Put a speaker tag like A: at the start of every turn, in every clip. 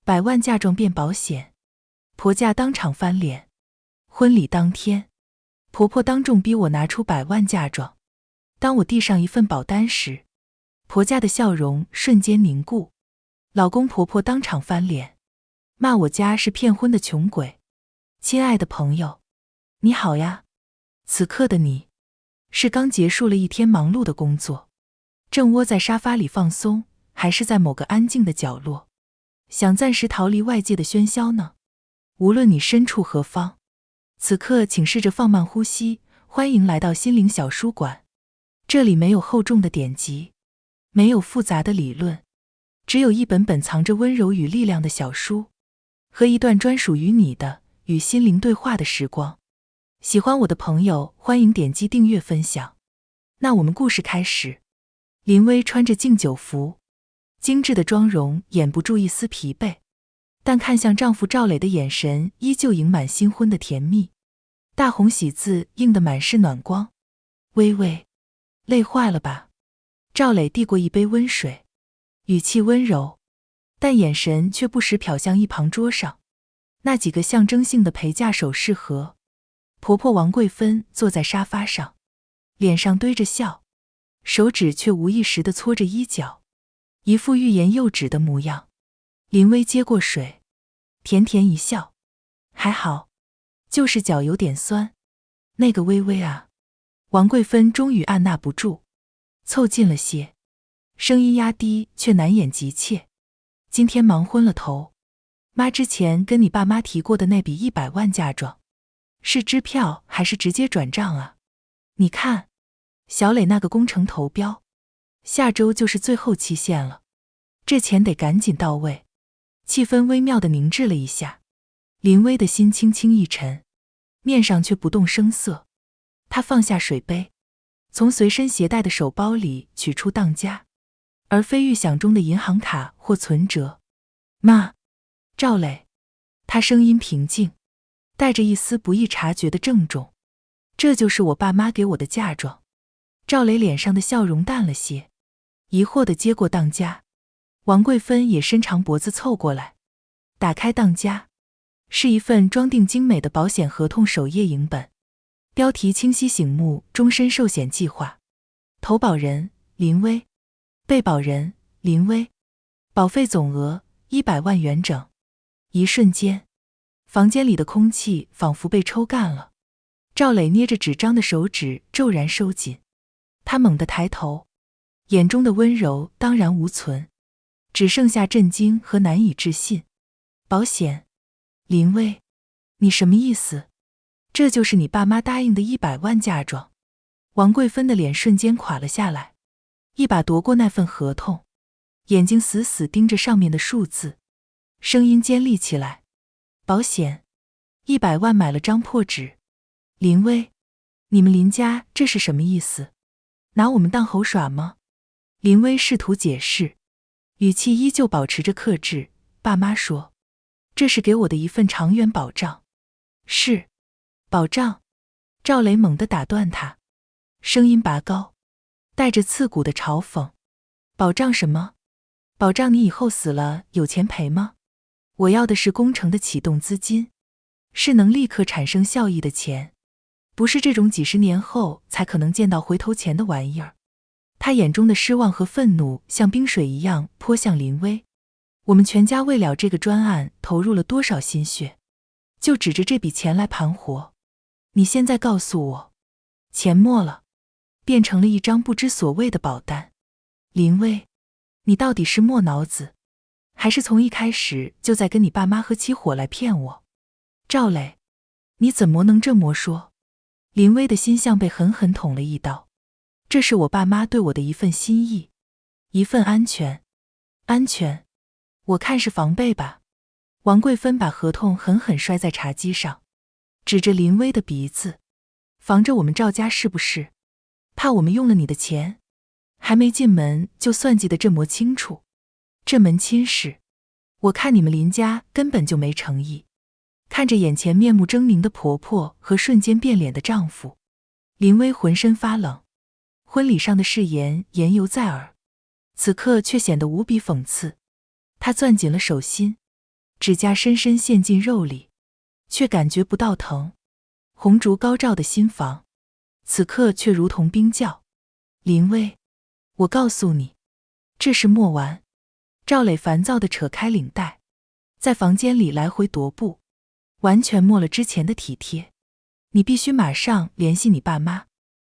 A: 100万嫁妆变保险，婆家当场翻脸。婚礼当天，婆婆当众逼我拿出100万嫁妆。当我递上一份保单时，婆家的笑容瞬间凝固。老公婆婆当场翻脸，骂我家是骗婚的穷鬼。亲爱的朋友，你好呀。此刻的你，是刚结束了一天忙碌的工作，正窝在沙发里放松，还是在某个安静的角落，想暂时逃离外界的喧嚣呢？无论你身处何方，此刻请试着放慢呼吸，欢迎来到心灵小书馆。这里没有厚重的典籍，没有复杂的理论，只有一本本藏着温柔与力量的小书，和一段专属于你的与心灵对话的时光。喜欢我的朋友，欢迎点击订阅分享。那我们故事开始。林薇穿着敬酒服，精致的妆容掩不住一丝疲惫，但看向丈夫赵磊的眼神依旧盈满新婚的甜蜜。大红喜字映得满是暖光。薇薇，累坏了吧？赵磊递过一杯温水，语气温柔，但眼神却不时瞟向一旁桌上那几个象征性的陪嫁首饰盒。婆婆王桂芬坐在沙发上，脸上堆着笑，手指却无意识地搓着衣角，一副欲言又止的模样。林薇接过水，甜甜一笑，还好，就是脚有点酸。那个薇薇啊。王桂芬终于按捺不住，凑近了些，声音压低却难掩急切。今天忙昏了头，妈之前跟你爸妈提过的那笔100万嫁妆，是支票还是直接转账啊？你看，小磊那个工程投标，下周就是最后期限了，这钱得赶紧到位。气氛微妙地凝滞了一下，林薇的心轻轻一沉，面上却不动声色。她放下水杯，从随身携带的手包里取出当家，而非预想中的银行卡或存折。妈，赵磊，他声音平静，带着一丝不易察觉的郑重。这就是我爸妈给我的嫁妆。赵磊脸上的笑容淡了些，疑惑地接过当家。王桂芬也伸长脖子凑过来，打开当家，是一份装订精美的保险合同首页影本，标题清晰醒目，终身寿险计划。投保人林薇，被保人林薇，保费总额100万元整。一瞬间，房间里的空气仿佛被抽干了。赵磊捏着纸张的手指骤然收紧，他猛地抬头，眼中的温柔当然无存，只剩下震惊和难以置信。保险？林薇，你什么意思？这就是你爸妈答应的100万嫁妆？王桂芬的脸瞬间垮了下来，一把夺过那份合同，眼睛死死盯着上面的数字，声音尖利起来。保险？100万买了张破纸。林薇，你们林家这是什么意思？拿我们当猴耍吗？林薇试图解释，语气依旧保持着克制。爸妈说，这是给我的一份长远保障。是，保障。赵磊猛地打断他，声音拔高，带着刺骨的嘲讽。保障什么？保障你以后死了有钱赔吗？我要的是工程的启动资金，是能立刻产生效益的钱，不是这种几十年后才可能见到回头钱的玩意儿。他眼中的失望和愤怒像冰水一样泼向林薇。我们全家为了这个专案投入了多少心血，就指着这笔钱来盘活。你现在告诉我，钱没了，变成了一张不知所谓的保单。林薇，你到底是没脑子，还是从一开始就在跟你爸妈合起伙来骗我？赵磊，你怎么能这么说？林薇的心像被狠狠捅了一刀。这是我爸妈对我的一份心意，一份安全。安全？我看是防备吧。王桂芬把合同狠狠摔在茶几上，指着林薇的鼻子，防着我们赵家是不是？怕我们用了你的钱？还没进门就算计得这么清楚，这门亲事，我看你们林家根本就没诚意。看着眼前面目狰狞的婆婆和瞬间变脸的丈夫，林薇浑身发冷。婚礼上的誓言言犹在耳，此刻却显得无比讽刺。她攥紧了手心，指甲深深陷进肉里，却感觉不到疼。红烛高照的心房，此刻却如同冰窖。林薇，我告诉你，这事莫完。赵磊烦躁地扯开领带，在房间里来回踱步，完全没了之前的体贴。你必须马上联系你爸妈，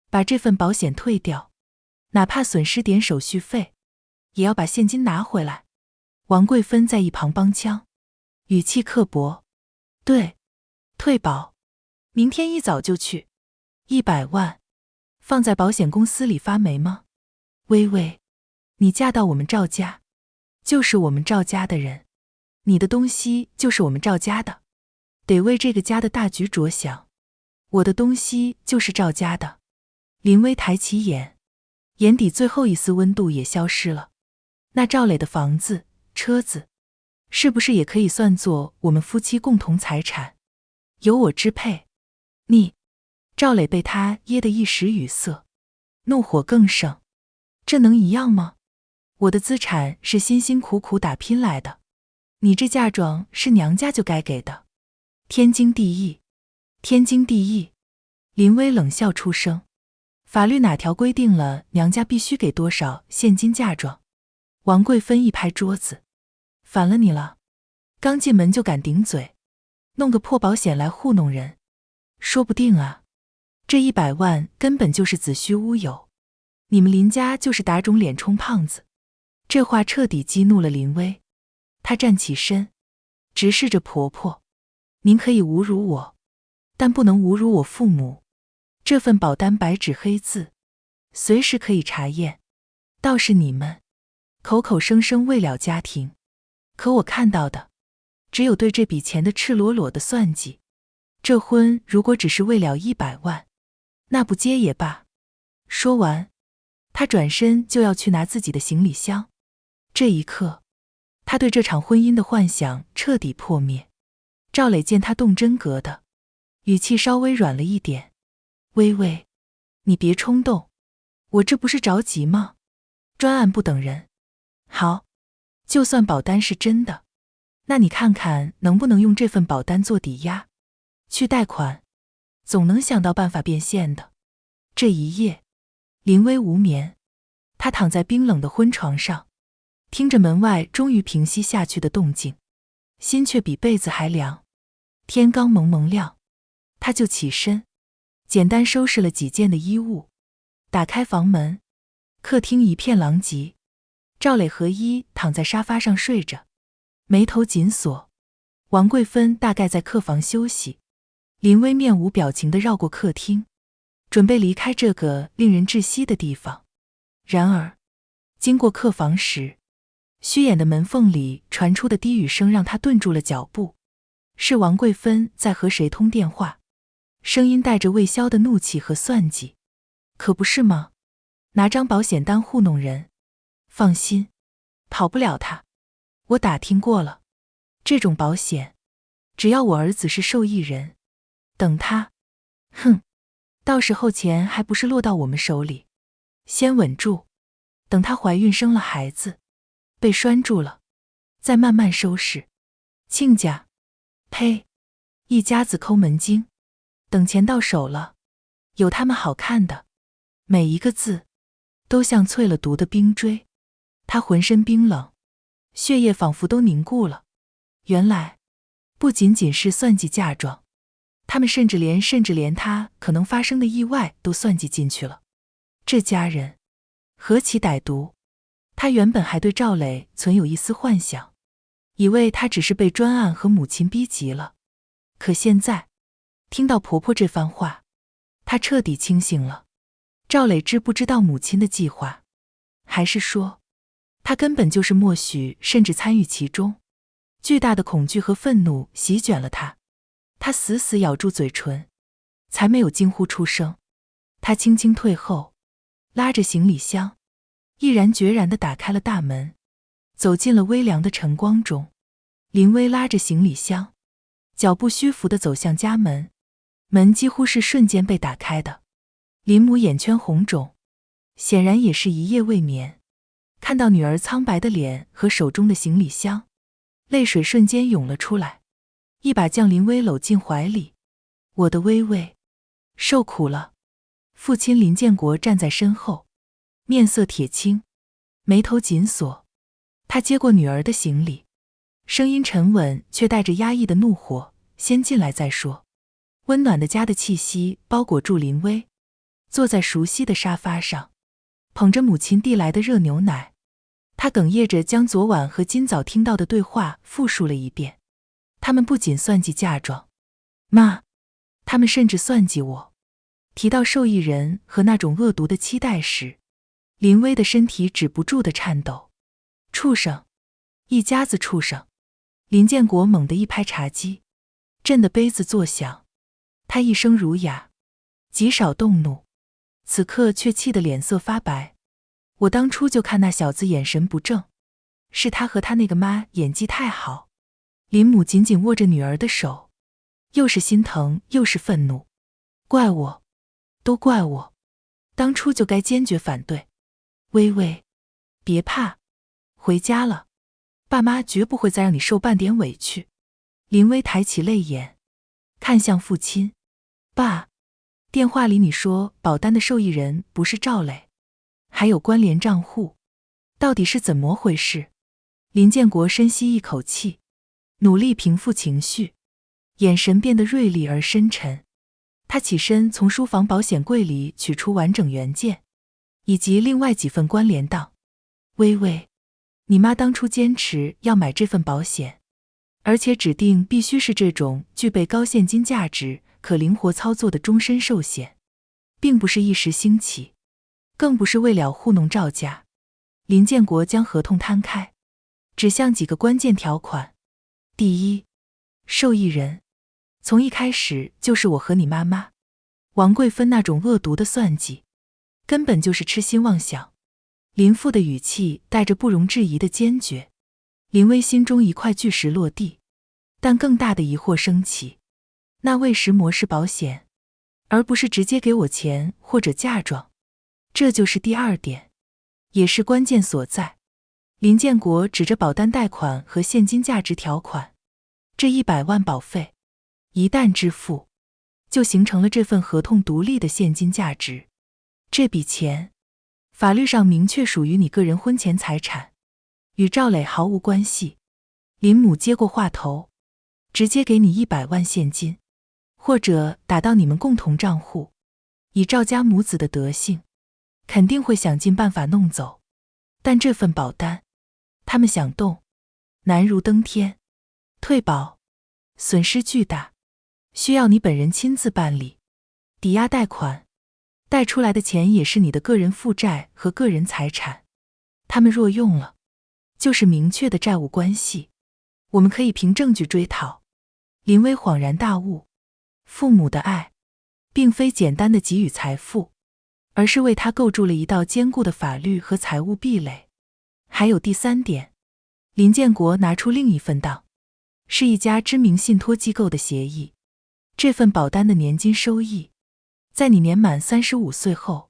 A: 把这份保险退掉，哪怕损失点手续费，也要把现金拿回来。王桂芬在一旁帮腔，语气刻薄。对，退保，明天一早就去。100万，放在保险公司里发霉吗？薇薇，你嫁到我们赵家，就是我们赵家的人，你的东西就是我们赵家的，得为这个家的大局着想。我的东西就是赵家的。林薇抬起眼，眼底最后一丝温度也消失了。那赵磊的房子、车子，是不是也可以算作我们夫妻共同财产，由我支配？你，赵磊被他噎得一时语塞，怒火更盛。这能一样吗？我的资产是辛辛苦苦打拼来的，你这嫁妆是娘家就该给的。天经地义，天经地义。林薇冷笑出声。法律哪条规定了娘家必须给多少现金嫁妆？王桂芬一拍桌子，反了你了，刚进门就敢顶嘴，弄个破保险来糊弄人。说不定啊，这100万根本就是子虚乌有，你们林家就是打肿脸充胖子。这话彻底激怒了林薇，她站起身，直视着婆婆，您可以侮辱我，但不能侮辱我父母。这份保单白纸黑字，随时可以查验。倒是你们口口声声为了家庭，可我看到的只有对这笔钱的赤裸裸的算计。这婚如果只是为了100万，那不结也罢。说完，他转身就要去拿自己的行李箱。这一刻，他对这场婚姻的幻想彻底破灭。赵磊见他动真格的，语气稍微软了一点。薇薇，你别冲动，我这不是着急吗？专案不等人。好，就算保单是真的，那你看看能不能用这份保单做抵押，去贷款，总能想到办法变现的。这一夜，林薇无眠，她躺在冰冷的婚床上，听着门外终于平息下去的动静，心却比被子还凉。天刚蒙蒙亮，她就起身，简单收拾了几件的衣物，打开房门，客厅一片狼藉。赵磊和一躺在沙发上睡着，眉头紧锁。王桂芬大概在客房休息。林薇面无表情地绕过客厅，准备离开这个令人窒息的地方。然而，经过客房时，虚掩的门缝里传出的低语声让她顿住了脚步。是王桂芬在和谁通电话，声音带着未消的怒气和算计。可不是吗？拿张保险单糊弄人，放心，跑不了他。我打听过了，这种保险，只要我儿子是受益人，等他，到时候钱还不是落到我们手里。先稳住，等她怀孕生了孩子，被拴住了，再慢慢收拾。亲家，呸，一家子抠门精，等钱到手了，有他们好看的，每一个字都像淬了毒的冰锥。他浑身冰冷，血液仿佛都凝固了。原来不仅仅是算计嫁妆，他们甚至连他可能发生的意外都算计进去了。这家人何其歹毒！他原本还对赵磊存有一丝幻想，以为他只是被专案和母亲逼急了。可现在听到婆婆这番话，他彻底清醒了。赵磊知不知道母亲的计划？还是说他根本就是默许甚至参与其中？巨大的恐惧和愤怒席卷了他，他死死咬住嘴唇，才没有惊呼出声。他轻轻退后，拉着行李箱，毅然决然地打开了大门，走进了微凉的晨光中。林薇拉着行李箱，脚步虚浮地走向家门，门几乎是瞬间被打开的。林母眼圈红肿，显然也是一夜未眠，看到女儿苍白的脸和手中的行李箱，泪水瞬间涌了出来，一把将林薇搂进怀里。我的薇薇，受苦了。父亲林建国站在身后，面色铁青，眉头紧锁。他接过女儿的行李，声音沉稳却带着压抑的怒火，先进来再说。温暖的家的气息包裹住林薇，坐在熟悉的沙发上，捧着母亲递来的热牛奶。他哽咽着将昨晚和今早听到的对话复述了一遍。他们不仅算计嫁妆，妈，他们甚至算计我。提到受益人和那种恶毒的期待时，林薇的身体止不住的颤抖。畜生，一家子畜生！林建国猛地一拍茶几，震得杯子作响。他一声儒雅，极少动怒，此刻却气得脸色发白。我当初就看那小子眼神不正，是他和他那个妈演技太好。林母紧紧握着女儿的手，又是心疼又是愤怒。怪我，都怪我，当初就该坚决反对。薇薇，别怕，回家了，爸妈绝不会再让你受半点委屈。林薇抬起泪眼，看向父亲。爸，电话里你说保单的受益人不是赵磊，还有关联账户，到底是怎么回事？林建国深吸一口气，努力平复情绪，眼神变得锐利而深沉。他起身从书房保险柜里取出完整原件，以及另外几份关联档。薇薇，你妈当初坚持要买这份保险，而且指定必须是这种具备高现金价值、可灵活操作的终身寿险，并不是一时兴起，更不是为了糊弄赵家。林建国将合同摊开，指向几个关键条款。第一，受益人从一开始就是我和你妈妈。王贵芬那种恶毒的算计，根本就是痴心妄想。林父的语气带着不容置疑的坚决。林薇心中一块巨石落地，但更大的疑惑升起。那为什模式保险，而不是直接给我钱或者嫁妆？这就是第二点，也是关键所在。林建国指着保单贷款和现金价值条款，这100万保费一旦支付，就形成了这份合同独立的现金价值。这笔钱法律上明确属于你个人婚前财产，与赵磊毫无关系。林母接过话头，直接给你100万现金，或者打到你们共同账户。以赵家母子的德性，肯定会想尽办法弄走。但这份保单，他们想动，难如登天。退保损失巨大，需要你本人亲自办理。抵押贷款，贷出来的钱也是你的个人负债和个人财产，他们若用了，就是明确的债务关系，我们可以凭证据追讨。林薇恍然大悟，父母的爱并非简单的给予财富，而是为他构筑了一道坚固的法律和财务壁垒。还有第三点，林建国拿出另一份档，是一家知名信托机构的协议。这份保单的年金收益，在你年满35岁后，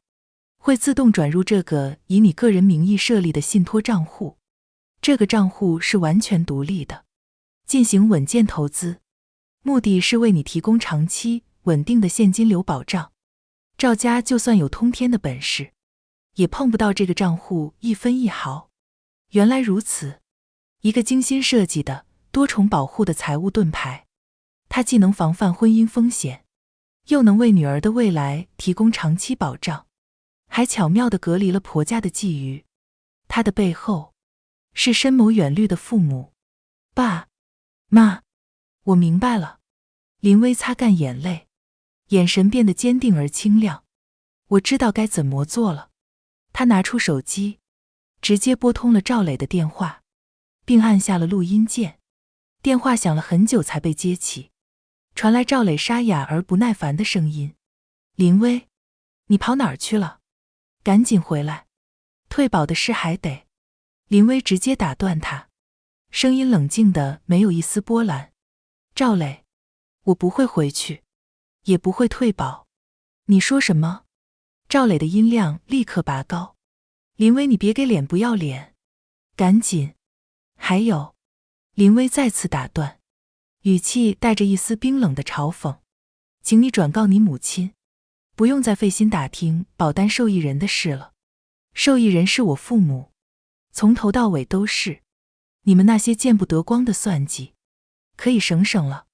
A: 会自动转入这个以你个人名义设立的信托账户。这个账户是完全独立的，进行稳健投资，目的是为你提供长期稳定的现金流保障。赵家就算有通天的本事，也碰不到这个账户一分一毫。原来如此，一个精心设计的多重保护的财务盾牌，它既能防范婚姻风险，又能为女儿的未来提供长期保障，还巧妙地隔离了婆家的觊觎。它的背后是深谋远虑的父母。爸妈，我明白了。林薇擦干眼泪，眼神变得坚定而清亮。我知道该怎么做了。他拿出手机，直接拨通了赵磊的电话，并按下了录音键。电话响了很久才被接起，传来赵磊沙哑而不耐烦的声音：林薇，你跑哪儿去了？赶紧回来，退保的事还得……林薇直接打断他，声音冷静的没有一丝波澜：赵磊，我不会回去，也不会退保。你说什么？赵磊的音量立刻拔高：林薇，你别给脸不要脸，赶紧！还有，林薇再次打断，语气带着一丝冰冷的嘲讽：请你转告你母亲，不用再费心打听保单受益人的事了。受益人是我父母，从头到尾都是。你们那些见不得光的算计，可以省省了。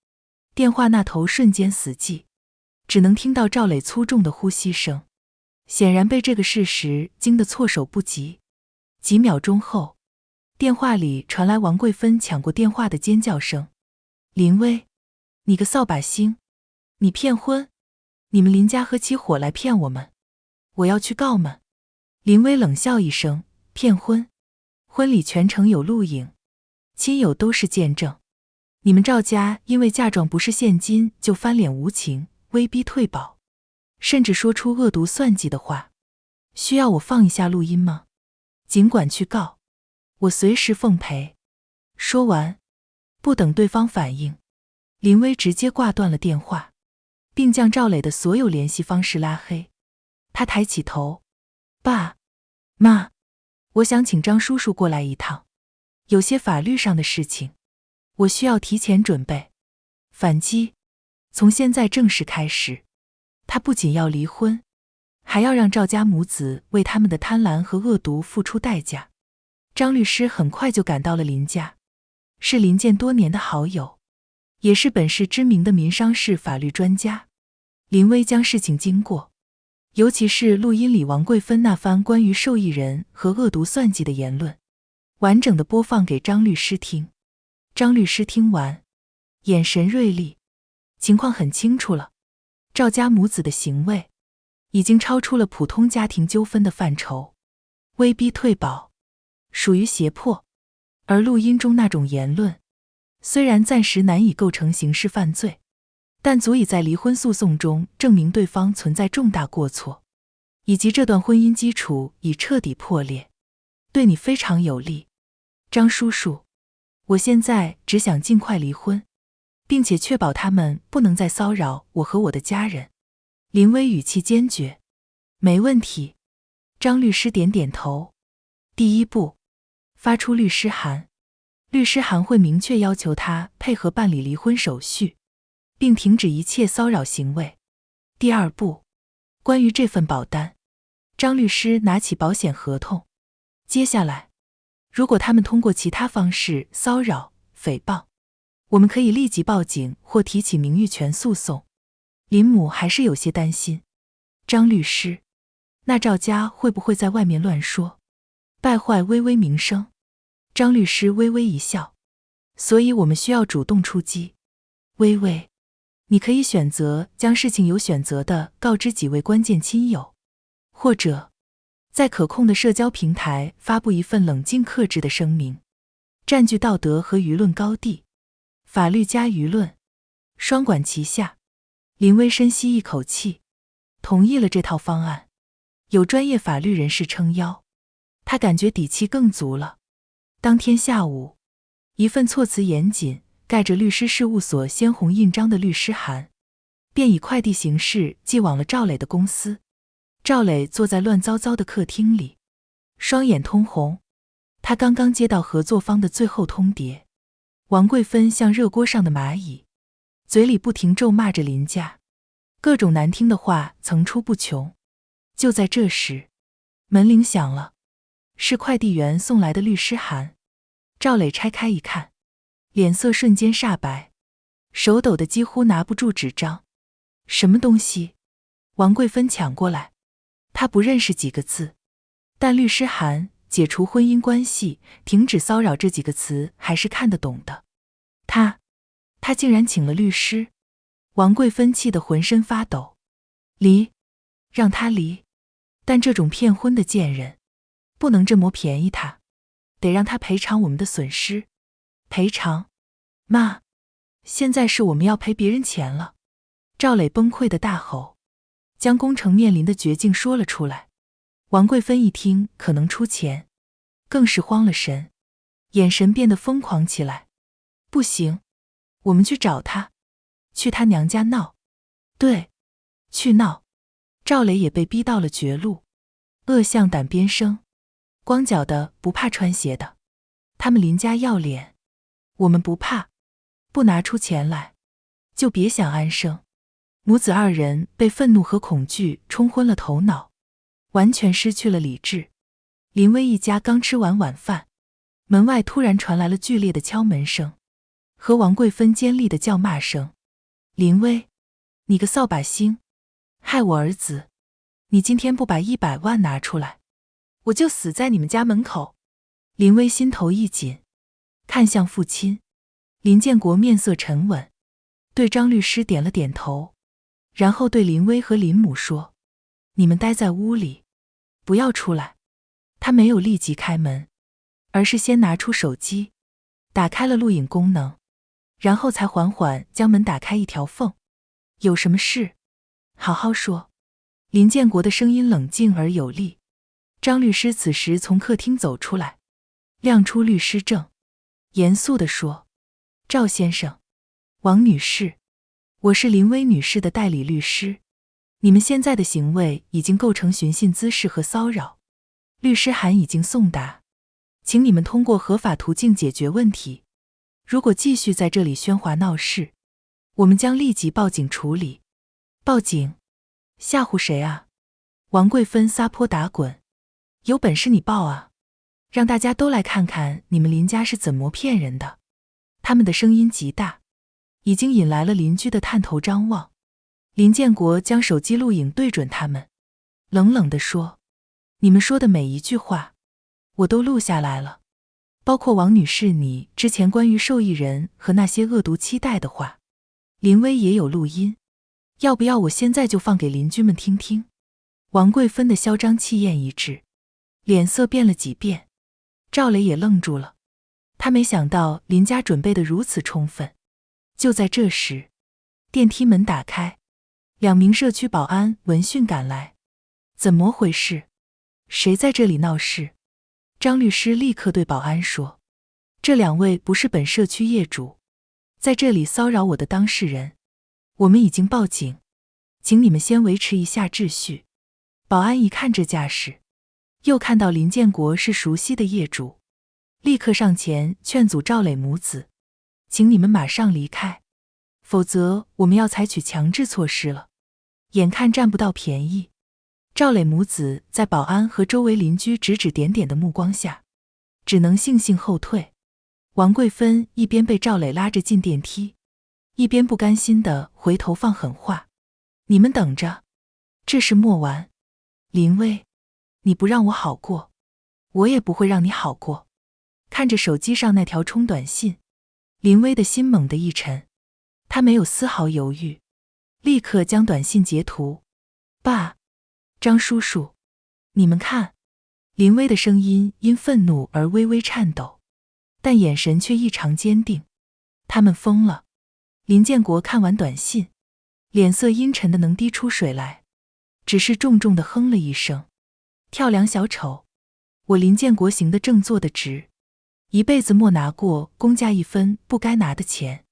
A: 电话那头瞬间死寂，只能听到赵磊粗重的呼吸声，显然被这个事实惊得措手不及。几秒钟后，电话里传来王桂芬抢过电话的尖叫声：林薇，你个扫把星，你骗婚！你们林家合起伙来骗我们，我要去告们！林薇冷笑一声：骗婚？婚礼全程有录影，亲友都是见证。你们赵家因为嫁妆不是现金就翻脸无情，威逼退保，甚至说出恶毒算计的话，需要我放一下录音吗？尽管去告，我随时奉陪。说完，不等对方反应，林薇直接挂断了电话，并将赵磊的所有联系方式拉黑。他抬起头：爸妈，我想请张叔叔过来一趟，有些法律上的事情，我需要提前准备。反击，从现在正式开始。他不仅要离婚，还要让赵家母子为他们的贪婪和恶毒付出代价。张律师很快就赶到了林家，是林建多年的好友，也是本市知名的民商事法律专家。林薇将事情经过，尤其是录音里王桂芬那番关于受益人和恶毒算计的言论，完整的播放给张律师听。张律师听完，眼神锐利，情况很清楚了，赵家母子的行为已经超出了普通家庭纠纷的范畴，威逼退保，属于胁迫。而录音中那种言论，虽然暂时难以构成刑事犯罪，但足以在离婚诉讼中证明对方存在重大过错，以及这段婚姻基础已彻底破裂，对你非常有利。张叔叔，我现在只想尽快离婚，并且确保他们不能再骚扰我和我的家人。林薇语气坚决：没问题。张律师点点头。第一步，发出律师函。律师函会明确要求他配合办理离婚手续，并停止一切骚扰行为。第二步，关于这份保单，张律师拿起保险合同。接下来，如果他们通过其他方式骚扰、诽谤，我们可以立即报警或提起名誉权诉讼。林母还是有些担心。张律师，那赵家会不会在外面乱说，败坏微微名声？张律师微微一笑。所以我们需要主动出击。微微，你可以选择将事情有选择地告知几位关键亲友，或者在可控的社交平台发布一份冷静克制的声明，占据道德和舆论高地，法律加舆论，双管齐下。林薇深吸一口气，同意了这套方案。有专业法律人士撑腰，他感觉底气更足了。当天下午，一份措辞严谨、盖着律师事务所鲜红印章的律师函，便以快递形式寄往了赵磊的公司。赵磊坐在乱糟糟的客厅里，双眼通红。他刚刚接到合作方的最后通牒。王桂芬像热锅上的蚂蚁，嘴里不停咒骂着林家，各种难听的话层出不穷。就在这时，门铃响了，是快递员送来的律师函。赵磊拆开一看，脸色瞬间煞白，手抖得几乎拿不住纸张。什么东西？王桂芬抢过来，他不认识几个字，但律师函解除婚姻关系、停止骚扰这几个词还是看得懂的。他竟然请了律师。王桂芬气得浑身发抖。离，让他离。但这种骗婚的贱人，不能这么便宜他，得让他赔偿我们的损失。赔偿？妈，现在是我们要赔别人钱了。赵磊崩溃的大吼，将工程面临的绝境说了出来。王桂芬一听可能出钱，更是慌了神，眼神变得疯狂起来。不行，我们去找他，去他娘家闹。对，去闹。赵磊也被逼到了绝路，恶向胆边生，光脚的不怕穿鞋的，他们林家要脸，我们不怕，不拿出钱来，就别想安生。母子二人被愤怒和恐惧冲昏了头脑，完全失去了理智。林威一家刚吃完晚饭，门外突然传来了剧烈的敲门声和王贵芬尖利的叫骂声。林威，你个扫把星，害我儿子！你今天不把100万拿出来，我就死在你们家门口！林威心头一紧，看向父亲。林建国面色沉稳，对张律师点了点头，然后对林威和林母说：你们待在屋里，不要出来。他没有立即开门，而是先拿出手机，打开了录影功能，然后才缓缓将门打开一条缝。有什么事？好好说。林建国的声音冷静而有力。张律师此时从客厅走出来，亮出律师证，严肃地说：赵先生，王女士，我是林威女士的代理律师，你们现在的行为已经构成寻衅滋事和骚扰，律师函已经送达，请你们通过合法途径解决问题。如果继续在这里喧哗闹事，我们将立即报警处理。报警？吓唬谁啊？王贵芬撒泼打滚，有本事你报啊，让大家都来看看你们林家是怎么骗人的。他们的声音极大，已经引来了邻居的探头张望。林建国将手机录影对准他们，冷冷地说：你们说的每一句话我都录下来了，包括王女士你之前关于受益人和那些恶毒期待的话。林威也有录音，要不要我现在就放给邻居们听听？王贵芬的嚣张气焰一致，脸色变了几变。赵磊也愣住了，他没想到林家准备得如此充分。就在这时，电梯门打开，2名社区保安闻讯赶来。怎么回事？谁在这里闹事？张律师立刻对保安说：这2位不是本社区业主，在这里骚扰我的当事人，我们已经报警，请你们先维持一下秩序。保安一看这架势，又看到林建国是熟悉的业主，立刻上前劝阻赵磊母子：请你们马上离开，否则我们要采取强制措施了。眼看占不到便宜，赵磊母子在保安和周围邻居指指点点的目光下，只能悻悻后退。王贵芬一边被赵磊拉着进电梯，一边不甘心地回头放狠话：你们等着，这事莫完。林威，你不让我好过，我也不会让你好过。看着手机上那条冲短信，林威的心猛地一沉，他没有丝毫犹豫，立刻将短信截图。爸，张叔叔，你们看。林威的声音因愤怒而微微颤抖，但眼神却异常坚定。他们疯了。林建国看完短信，脸色阴沉的能滴出水来，只是重重地哼了一声：跳梁小丑，我林建国行得正坐得直，一辈子莫拿过公家一分不该拿的钱，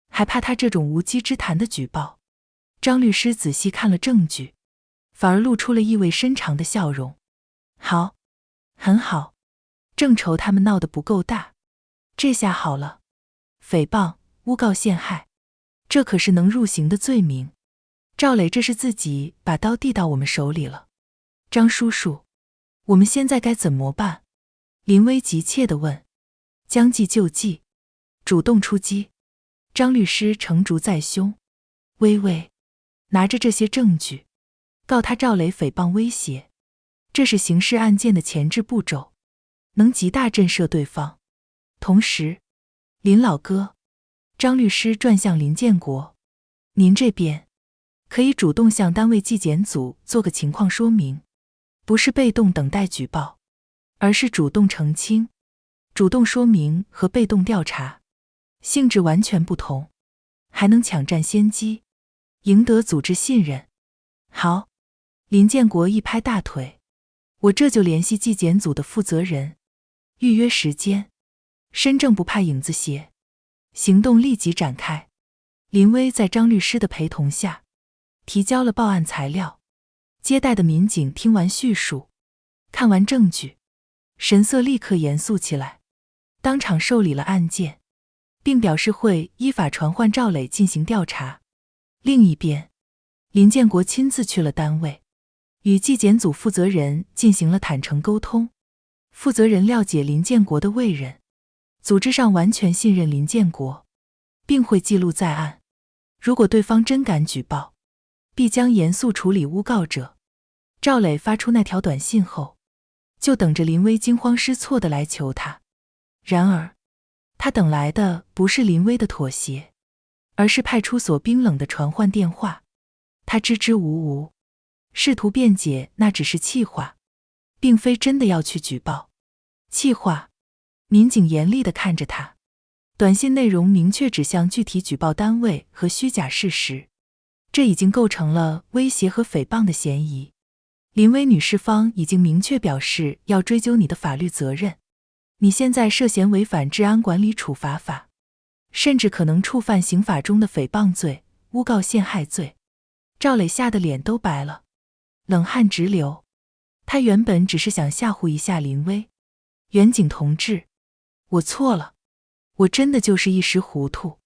A: 还怕他这种无稽之谈的举报？张律师仔细看了证据，反而露出了意味深长的笑容。好，很好，正愁他们闹得不够大，这下好了。诽谤、诬告陷害，这可是能入刑的罪名。赵磊这是自己把刀递到我们手里了。张叔叔，我们现在该怎么办？林威急切地问。将计就计，主动出击。张律师成竹在胸。微，拿着这些证据，告他赵磊诽谤威胁，这是刑事案件的前置步骤，能极大震慑对方。同时，林老哥，张律师转向林建国，您这边可以主动向单位纪检组做个情况说明，不是被动等待举报，而是主动澄清。主动说明和被动调查性质完全不同，还能抢占先机，赢得组织信任。好，林建国一拍大腿，我这就联系纪检组的负责人，预约时间。身正不怕影子斜，行动立即展开。林威在张律师的陪同下，提交了报案材料。接待的民警听完叙述，看完证据，神色立刻严肃起来，当场受理了案件。并表示会依法传唤赵磊进行调查。另一边，林建国亲自去了单位，与纪检组负责人进行了坦诚沟通。负责人了解林建国的为人，组织上完全信任林建国，并会记录在案。如果对方真敢举报，必将严肃处理诬告者。赵磊发出那条短信后，就等着林威惊慌失措地来求他。然而，他等来的不是林威的妥协，而是派出所冰冷的传唤电话。他支支吾吾，试图辩解那只是气话，并非真的要去举报。气话，民警严厉地看着他。短信内容明确指向具体举报单位和虚假事实，这已经构成了威胁和诽谤的嫌疑。林威女士方已经明确表示要追究你的法律责任，你现在涉嫌违反治安管理处罚法，甚至可能触犯刑法中的诽谤罪、诬告陷害罪。赵磊吓得脸都白了，冷汗直流。他原本只是想吓唬一下林威。远景同志，我错了，我真的就是一时糊涂，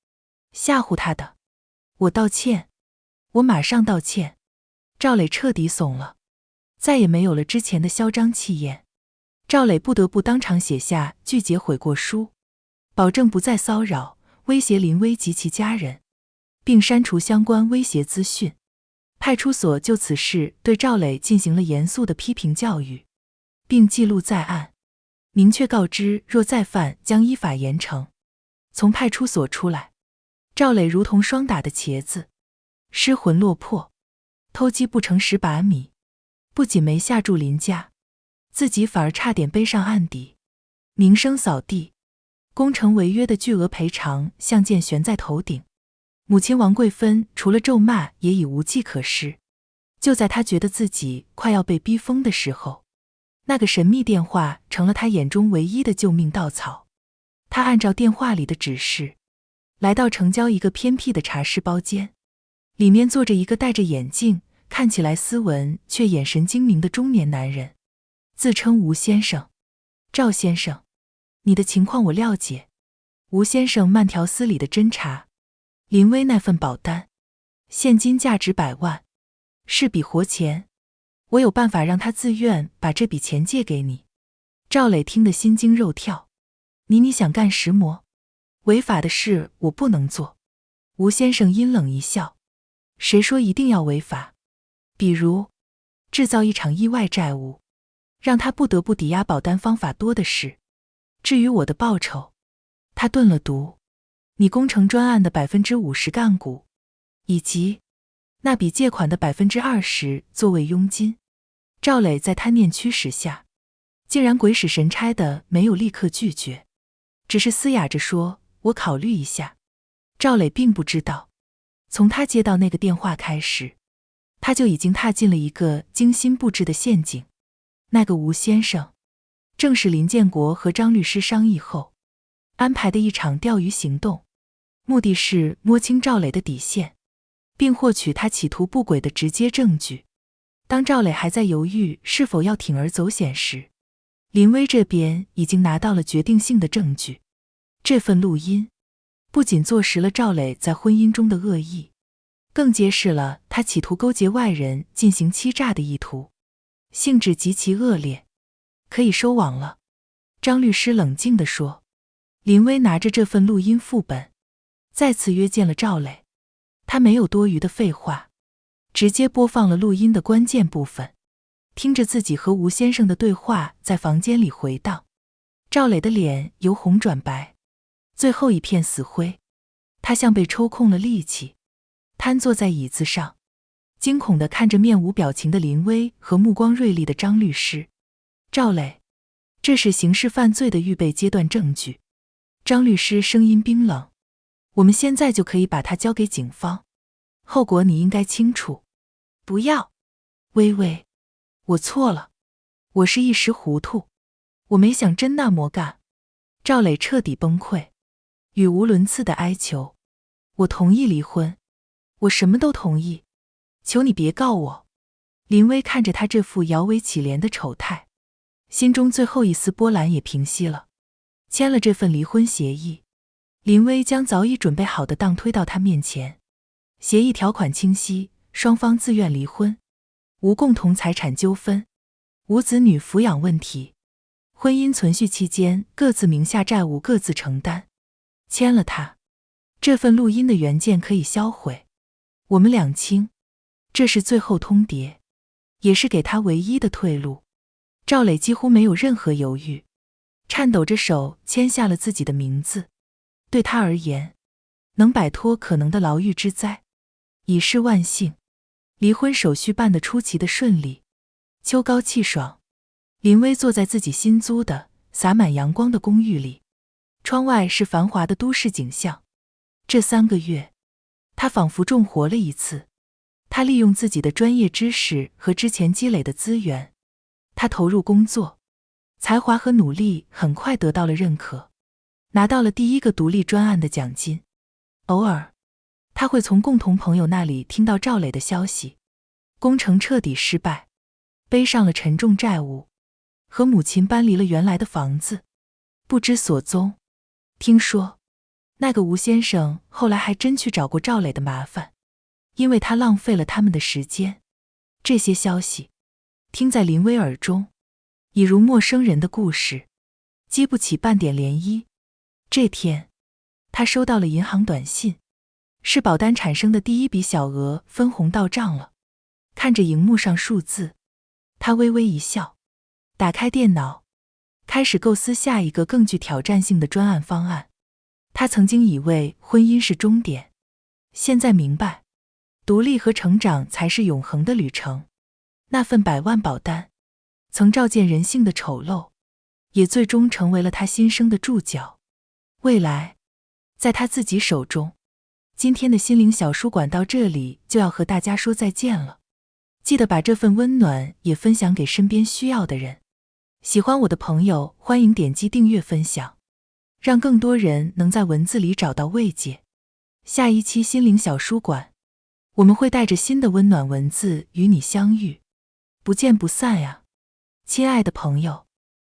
A: 吓唬他的，我道歉，我马上道歉。赵磊彻底怂了，再也没有了之前的嚣张气焰。赵磊不得不当场写下拒绝悔过书，保证不再骚扰、威胁林威及其家人，并删除相关威胁资讯。派出所就此事对赵磊进行了严肃的批评教育，并记录在案，明确告知若再犯将依法严惩。从派出所出来，赵磊如同霜打的茄子，失魂落魄，偷鸡不成蚀把米，不仅没吓住林家，自己反而差点背上案底，名声扫地，工程违约的巨额赔偿像箭悬在头顶。母亲王桂芬除了咒骂也已无计可施。就在他觉得自己快要被逼疯的时候，那个神秘电话成了他眼中唯一的救命稻草。他按照电话里的指示，来到城郊一个偏僻的茶室包间，里面坐着一个戴着眼镜、看起来斯文却眼神精明的中年男人，自称吴先生。赵先生，你的情况我了解。吴先生慢条斯理的侦查林威那份保单，现金价值100万，是笔活钱，我有办法让他自愿把这笔钱借给你。赵磊听得心惊肉跳，你想干什么？违法的事我不能做。吴先生阴冷一笑，谁说一定要违法？比如制造一场意外债务，让他不得不抵押保单方法多的是。至于我的报酬，他顿了读，你工程专案的50%干股，以及那笔借款的20%作为佣金。赵磊在贪念驱使下，竟然鬼使神差的没有立刻拒绝，只是嘶哑着说，我考虑一下。赵磊并不知道，从他接到那个电话开始，他就已经踏进了一个精心布置的陷阱。那个吴先生，正是林建国和张律师商议后安排的一场钓鱼行动，目的是摸清赵磊的底线，并获取他企图不轨的直接证据。当赵磊还在犹豫是否要铤而走险时，林威这边已经拿到了决定性的证据。这份录音不仅坐实了赵磊在婚姻中的恶意，更揭示了他企图勾结外人进行欺诈的意图，性质极其恶劣，可以收网了。张律师冷静地说。林威拿着这份录音副本，再次约见了赵磊。他没有多余的废话，直接播放了录音的关键部分，听着自己和吴先生的对话在房间里回荡。赵磊的脸由红转白，最后一片死灰，他像被抽空了力气，瘫坐在椅子上，惊恐地看着面无表情的林威和目光锐利的张律师。赵磊，这是刑事犯罪的预备阶段证据。张律师声音冰冷，我们现在就可以把他交给警方，后果你应该清楚。不要，微微，我错了，我是一时糊涂，我没想真那么干。赵磊彻底崩溃，语无伦次的哀求，我同意离婚，我什么都同意，求你别告我。林威看着他这副摇尾乞怜的丑态，心中最后一丝波澜也平息了。签了这份离婚协议，林薇将早已准备好的当推到他面前，协议条款清晰，双方自愿离婚，无共同财产纠纷，无子女抚养问题，婚姻存续期间各自名下债务各自承担。签了它，这份录音的原件可以销毁，我们两清。这是最后通牒，也是给他唯一的退路。赵磊几乎没有任何犹豫，颤抖着手签下了自己的名字。对他而言，能摆脱可能的牢狱之灾，已是万幸。离婚手续办得出奇的顺利，秋高气爽。林薇坐在自己新租的洒满阳光的公寓里，窗外是繁华的都市景象。这3个月，他仿佛重活了一次。他利用自己的专业知识和之前积累的资源，他投入工作，才华和努力很快得到了认可，拿到了第1个独立专案的奖金。偶尔，他会从共同朋友那里听到赵磊的消息，工程彻底失败，背上了沉重债务，和母亲搬离了原来的房子，不知所踪。听说，那个吴先生后来还真去找过赵磊的麻烦，因为他浪费了他们的时间。这些消息听在林薇耳中，已如陌生人的故事，激不起半点涟漪。这天，他收到了银行短信，是保单产生的第1笔小额分红到账了。看着荧幕上数字，他微微一笑，打开电脑，开始构思下一个更具挑战性的专案方案。他曾经以为婚姻是终点，现在明白，独立和成长才是永恒的旅程。那份100万保单，曾照见人性的丑陋，也最终成为了他新生的注脚。未来，在他自己手中。今天的心灵小书馆到这里就要和大家说再见了。记得把这份温暖也分享给身边需要的人。喜欢我的朋友，欢迎点击订阅分享，让更多人能在文字里找到慰藉。下一期心灵小书馆，我们会带着新的温暖文字与你相遇，不见不散呀，亲爱的朋友。